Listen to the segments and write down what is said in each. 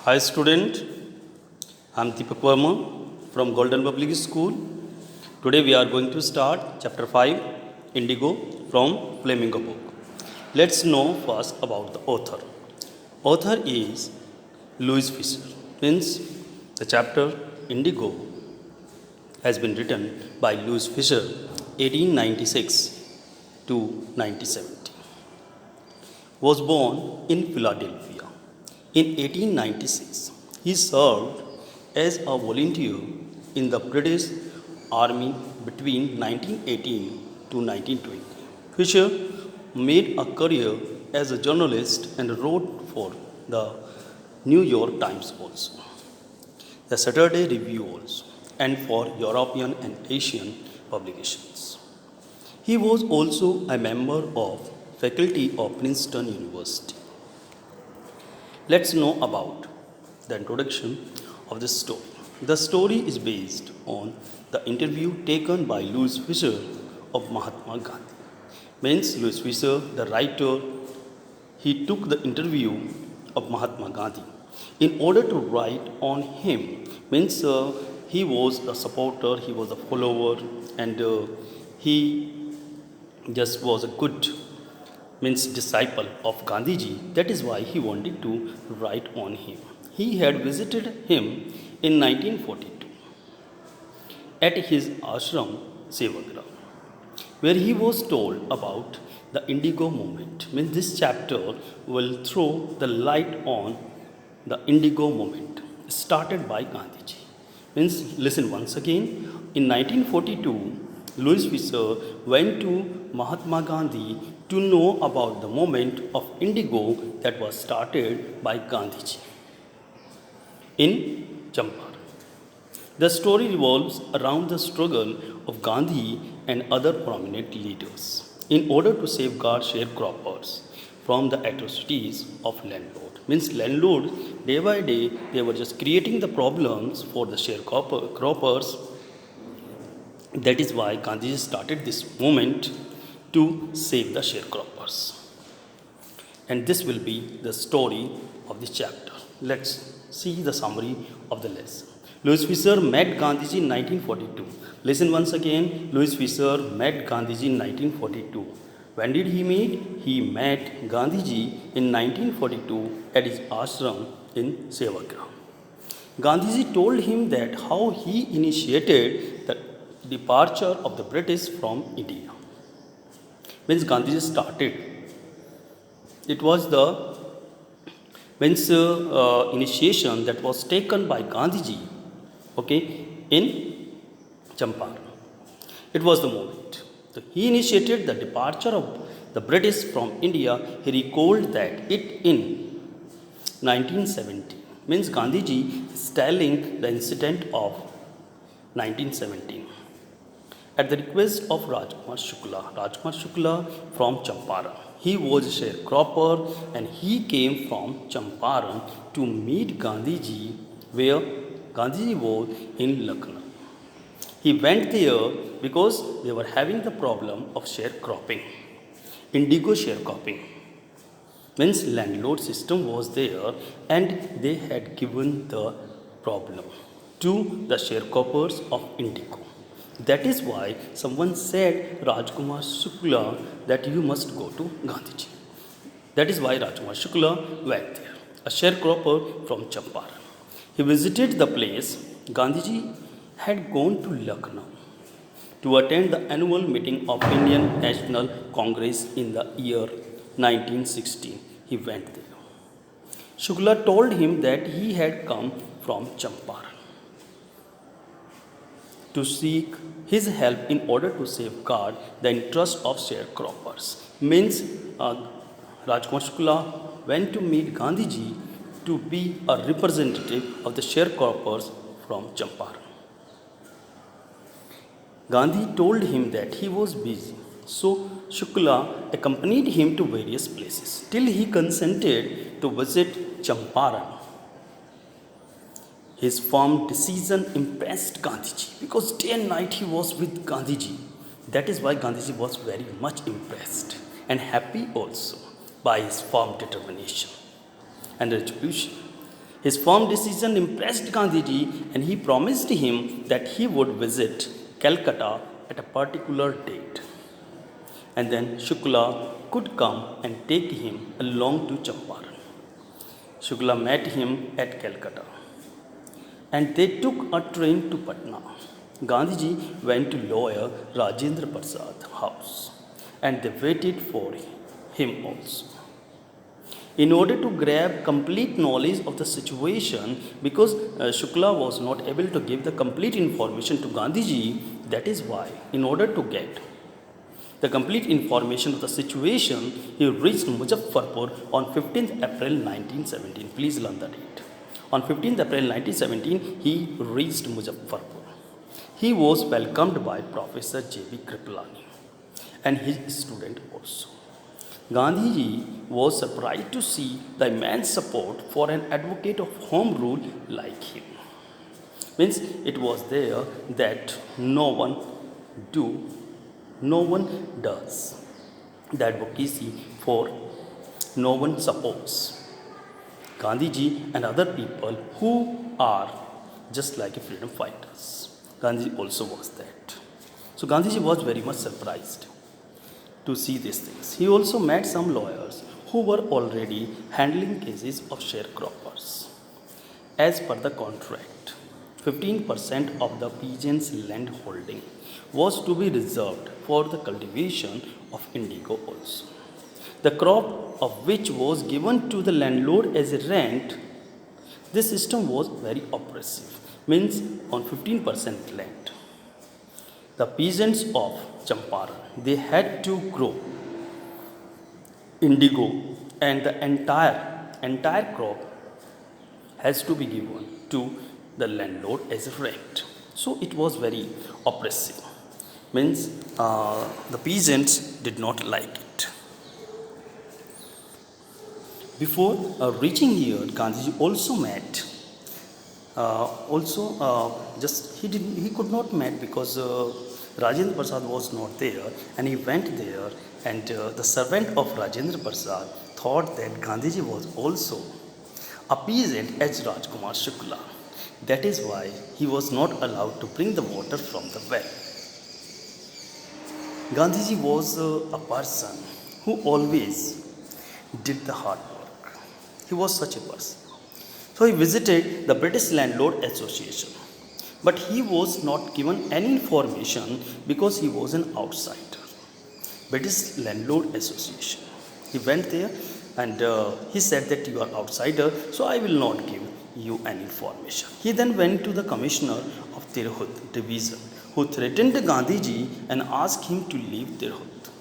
Hi student, I am Deepak Verma from Golden Public School. Today we are going to start chapter 5 Indigo from Flamingo book. Let's know first about the author. Author is Louis Fisher. Means the chapter Indigo has been written by Louis Fisher 1896 to 1970. Was born in Philadelphia. In 1896, he served as a volunteer in the British Army between 1918 to 1920. Fisher made a career as a journalist and wrote for the New York Times also, the Saturday Review also, and for European and Asian publications. He was also a member of faculty of Princeton University. Let's know about the introduction of this story. The story is based on the interview taken by Louis Fisher of Mahatma Gandhi. Means Louis Fisher, the writer, he took the interview of Mahatma Gandhi in order to write on him. Means he was a supporter, he was a follower, and he just was a good disciple of Gandhiji. That is why he wanted to write on him. He had visited him in 1942 at his ashram Sevagram, where he was told about the Indigo movement. Means this chapter will throw the light on the Indigo movement started by Gandhiji. Means listen once again. In 1942, Louis Fisher went to Mahatma Gandhi to know about the movement of Indigo that was started by Gandhiji in Champar. The story revolves around the struggle of Gandhi and other prominent leaders in order to safeguard sharecroppers from the atrocities of landlord. Means landlord, day by day, they were just creating the problems for the sharecroppers. That is why Gandhiji started this movement to save the sharecroppers. And this will be the story of this chapter. Let's see the summary of the lesson. Louis Fisher met Gandhiji in 1942. Listen once again. Louis Fisher met Gandhiji in 1942. When did he meet? He met Gandhiji in 1942 at his ashram in Sevagram. Gandhiji told him that how he initiated the departure of the British from India. Means Gandhiji started. It was the initiation that was taken by Gandhiji, in Champaran. It was the moment. So he initiated the departure of the British from India. He recalled that it in 1970. Means Gandhiji is telling the incident of 1917. At the request of Rajkumar Shukla from Champaran. He was a sharecropper and he came from Champaran to meet Gandhiji where Gandhiji was in Lucknow. He went there because they were having the problem of sharecropping, indigo sharecropping. Means landlord system was there and they had given the problem to the sharecroppers of indigo. That is why someone said Rajkumar Shukla that you must go to Gandhiji. That is why Rajkumar Shukla went there, a sharecropper from Champaran. He visited the place. Gandhiji had gone to Lucknow to attend the annual meeting of Indian National Congress in the year 1916. He went there. Shukla told him that he had come from Champaran to seek his help in order to safeguard the interest of sharecroppers. Means Rajkumar Shukla went to meet Gandhiji to be a representative of the sharecroppers from Champaran. Gandhi told him that he was busy, so Shukla accompanied him to various places till he consented to visit Champaran. His firm decision impressed Gandhiji because day and night he was with Gandhiji. That is why Gandhiji was very much impressed and happy also by his firm determination and resolution. His firm decision impressed Gandhiji and he promised him that he would visit Calcutta at a particular date. And then Shukla could come and take him along to Champaran. Shukla met him at Calcutta and they took a train to Patna. Gandhiji went to lawyer Rajendra Prasad's house and they waited for him also. In order to grab complete knowledge of the situation, because Shukla was not able to give the complete information to Gandhiji, that is why, in order to get the complete information of the situation, he reached Muzaffarpur on 15th April 1917. Please learn the date. On 15th April 1917, he reached Muzaffarpur. He was welcomed by Professor J.B. Kripalani and his student also. Gandhiji was surprised to see the immense support for an advocate of home rule like him. Means it was there that no one does the advocacy for, no one supports Gandhiji and other people who are just like a freedom fighters. Gandhiji also was that. So Gandhiji was very much surprised to see these things. He also met some lawyers who were already handling cases of sharecroppers. As per the contract, 15% of the peasants' land holding was to be reserved for the cultivation of indigo also. The crop of which was given to the landlord as a rent. This system was very oppressive, means on 15% land. The peasants of Champaran, they had to grow indigo and the entire crop has to be given to the landlord as a rent. So it was very oppressive, means the peasants did not like it. Before reaching here, Gandhiji also met. He could not met because Rajendra Prasad was not there, and he went there, and the servant of Rajendra Prasad thought that Gandhiji was also a peasant as Rajkumar Shukla. That is why he was not allowed to bring the water from the well. Gandhiji was a person who always did the hard work. He was such a person. So he visited the British Landlord Association. But he was not given any information because he was an outsider. British Landlord Association. He went there and he said that you are outsider, so I will not give you any information. He then went to the commissioner of Tirhut division, who threatened Gandhiji and asked him to leave Tirhut.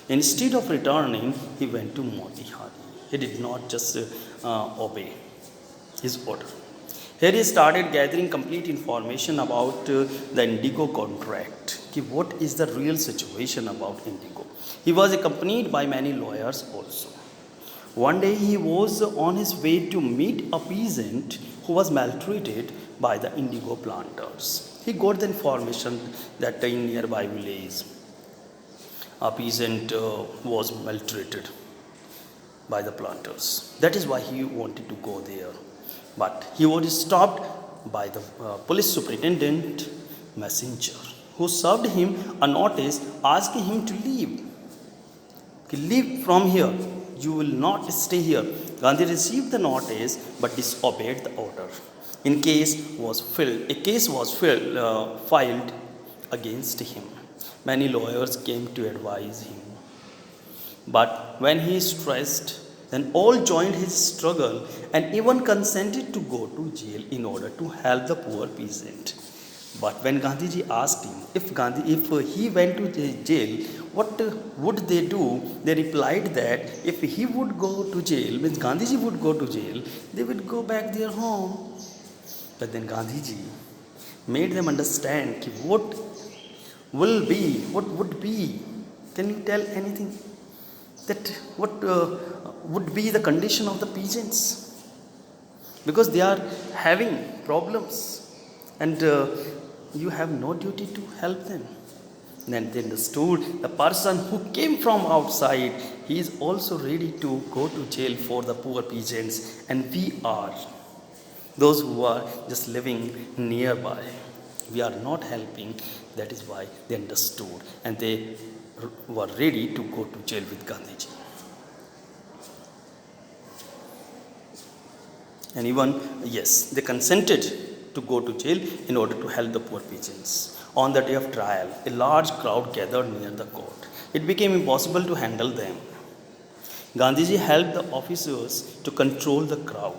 Instead of returning, he went to Motihari. He did not just obey his order. Here he started gathering complete information about the indigo contract. What is the real situation about indigo? He was accompanied by many lawyers also. One day he was on his way to meet a peasant who was maltreated by the indigo planters. He got the information that in nearby village a peasant was maltreated by the planters. That is why he wanted to go there. But he was stopped by the police superintendent messenger, who served him a notice asking him to leave. Leave from here. You will not stay here. Gandhi received the notice but disobeyed the order. A case was filed against him. Many lawyers came to advise him. But when he stressed, then all joined his struggle and even consented to go to jail in order to help the poor peasant. But when Gandhiji asked him if he went to jail, what would they do? They replied that if he would go to jail, means Gandhiji would go to jail, they would go back their home. But then Gandhiji made them understand what would be. Can you tell anything? That what would be the condition of the peasants? Because they are having problems and you have no duty to help them. Then they understood the person who came from outside, he is also ready to go to jail for the poor peasants, and we are those who are just living nearby. We are not helping. That is why they understood and they were ready to go to jail with Gandhiji. And even, yes, they consented to go to jail in order to help the poor peasants. On the day of trial, a large crowd gathered near the court. It became impossible to handle them. Gandhiji helped the officers to control the crowd.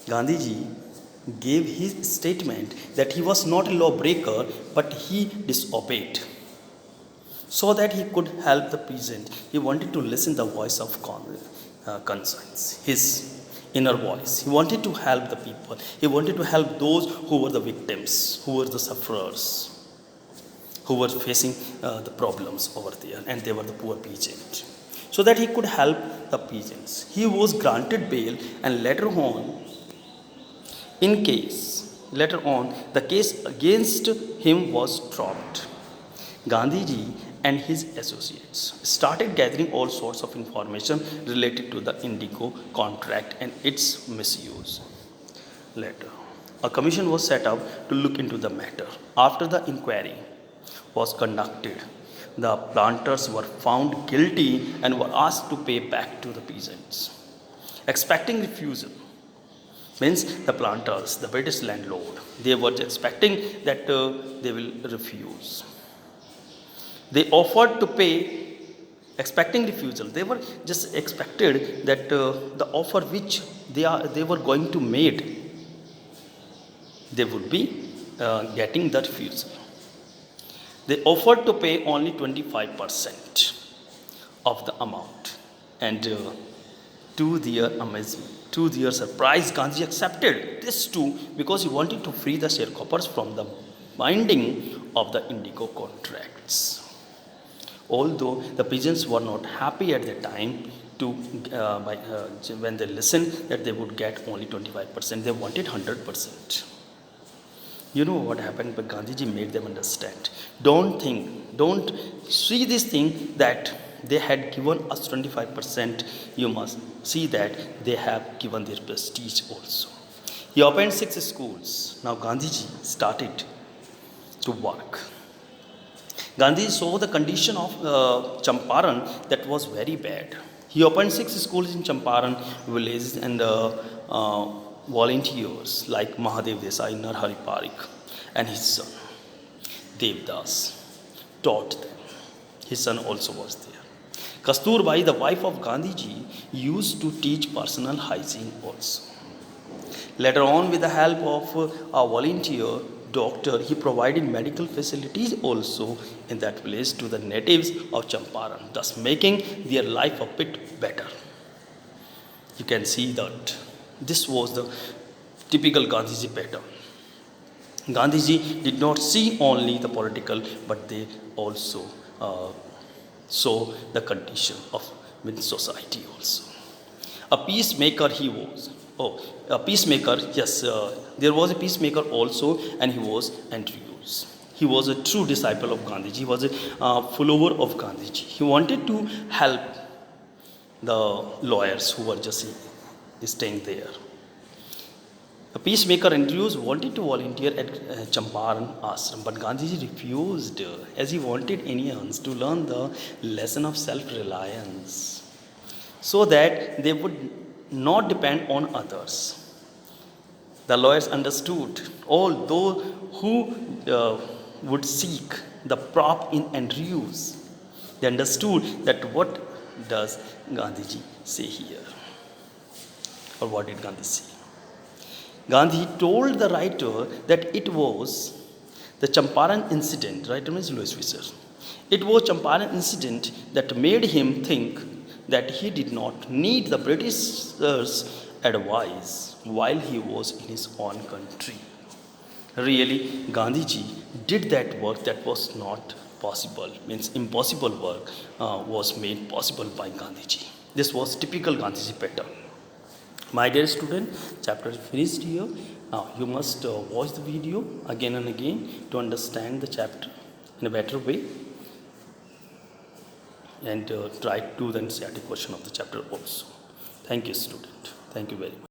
Gandhiji gave his statement that he was not a lawbreaker, but he disobeyed. So that he could help the peasant, he wanted to listen the voice of conscience, his inner voice. He wanted to help the people. He wanted to help those who were the victims, who were the sufferers, who were facing the problems over there, and they were the poor peasant. So that he could help the peasants. He was granted bail, and later on, the case against him was dropped. Gandhiji and his associates started gathering all sorts of information related to the Indigo contract and its misuse. Later, a commission was set up to look into the matter. After the inquiry was conducted, the planters were found guilty and were asked to pay back to the peasants. Expecting refusal, means the planters, the British landlord, they were expecting that they will refuse. They offered to pay, expecting refusal. They were just expected that the offer which they were going to make, they would be getting the refusal. They offered to pay only 25% of the amount, and to their amazement, to their surprise, Gandhi accepted this too because he wanted to free the sharecroppers from the binding of the Indigo contracts. Although the peasants were not happy at the time when they listened that they would get only 25%, they wanted 100%. You know what happened, but Gandhiji made them understand. Don't see this thing that they had given us 25%. You must see that they have given their prestige also. He opened 6 schools. Now Gandhiji started to work. Gandhi saw the condition of Champaran that was very bad. He opened 6 schools in Champaran villages, and volunteers like Mahadev Desai, Narhari Parikh and his son Devdas taught them. His son also was there. Kasturbai, the wife of Gandhiji, used to teach personal hygiene also. Later on, with the help of a volunteer doctor, he provided medical facilities also in that village to the natives of Champaran, thus making their life a bit better. You can see that this was the typical Gandhiji pattern. Gandhiji did not see only the political, but they also saw the condition of society also. A peacemaker he was. A peacemaker, yes, there was a peacemaker also, and he was Andrews. He was a true disciple of Gandhiji. He was a follower of Gandhiji. He wanted to help the lawyers who were just staying there. A peacemaker Andrews wanted to volunteer at Champaran Ashram, but Gandhiji refused as he wanted Indians to learn the lesson of self-reliance so that they would not depend on others. The lawyers understood, although who would seek the prop in Andrews, they understood that what does Gandhiji say here, or what did Gandhi say? Gandhi told the writer that it was the Champaran incident, writer means Louis Fisher. It was Champaran incident that made him think that he did not need the Britishers' advice while he was in his own country. Really, Gandhiji did that work that was not possible, means impossible work was made possible by Gandhiji. This was typical Gandhiji pattern. My dear student, chapter is finished here. Now you must watch the video again and again to understand the chapter in a better way, and try to do the NCERT question of the chapter also. Thank you, student. Thank you very much.